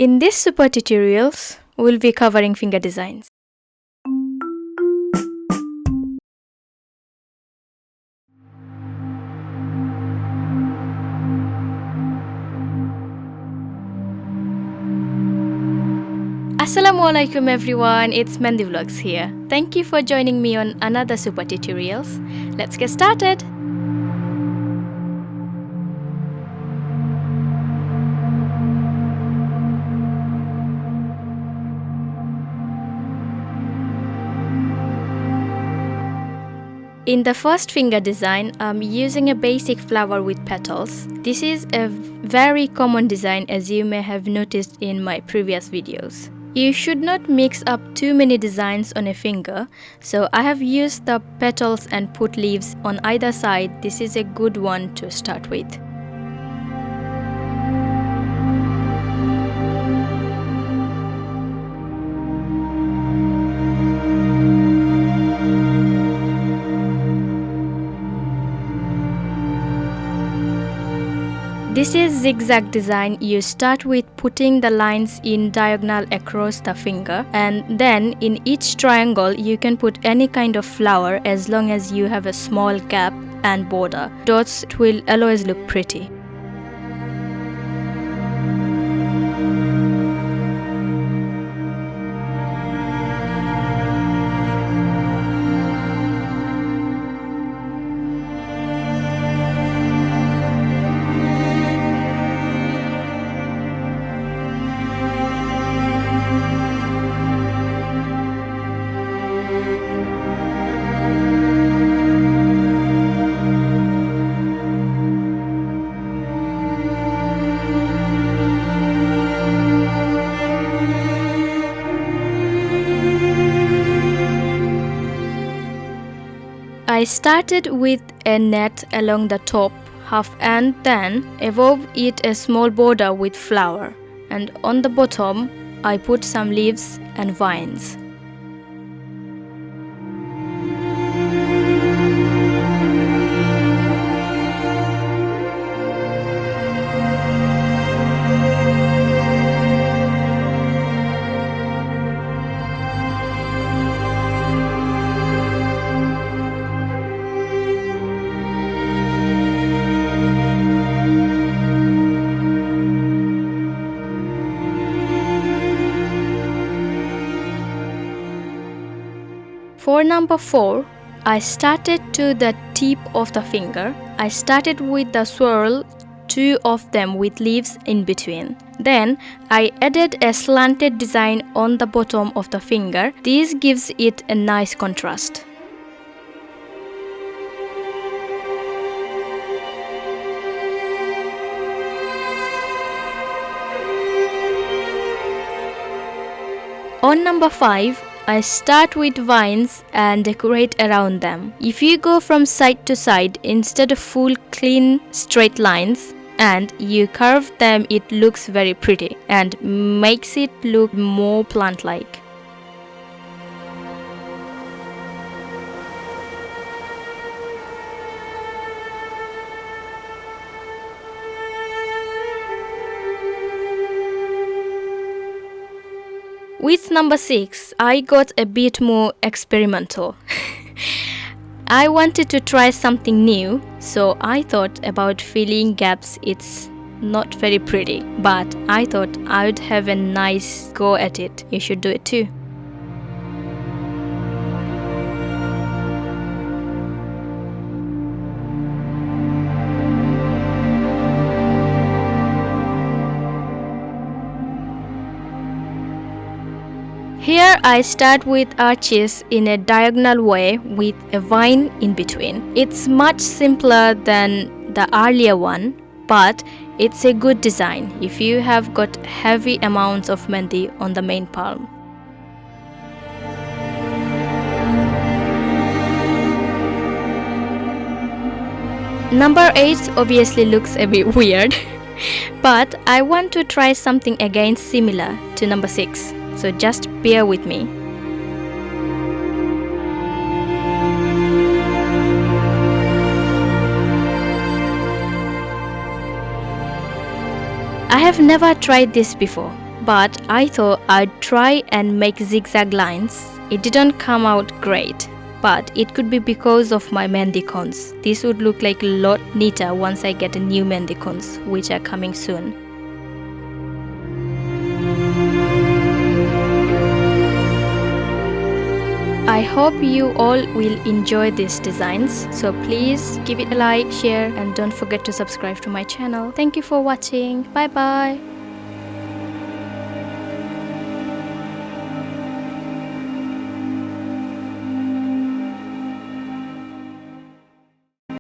In this super tutorials, we'll be covering finger designs. Assalamualaikum everyone, it's Mandy Vlogs here. Thank you for joining me on another super tutorials. Let's get started. In the first finger design, I'm using a basic flower with petals. This is a very common design, as you may have noticed in my previous videos. You should not mix up too many designs on a finger, so I have used the petals and put leaves on either side. This is a good one to start with. This is zigzag design. You start with putting the lines in diagonal across the finger, and then in each triangle you can put any kind of flower as long as you have a small gap and border. Dots will always look pretty. I started with a net along the top half and then above it a small border with flower, and on the bottom I put some leaves and vines. For number 4, I started to the tip of the finger. I started with the swirl, 2 of them with leaves in between. Then I added a slanted design on the bottom of the finger. This gives it a nice contrast. On number 5, I start with vines and decorate around them. If you go from side to side instead of full clean straight lines and you curve them, it looks very pretty and makes it look more plant-like. With number 6, I got a bit more experimental. I wanted to try something new, so I thought about filling gaps. It's not very pretty, but I thought I would have a nice go at it. You should do it too. Here I start with arches in a diagonal way with a vine in between. It's much simpler than the earlier one, but it's a good design if you have got heavy amounts of mehndi on the main palm. Number 8 obviously looks a bit weird, but I want to try something again similar to number 6. So just bear with me. I have never tried this before, but I thought I'd try and make zigzag lines. It didn't come out great, but it could be because of my mehndi cones. This would look like a lot neater once I get a new mehndi cones, which are coming soon. I hope you all will enjoy these designs, so please give it a like, share, and don't forget to subscribe to my channel. Thank you for watching. Bye bye.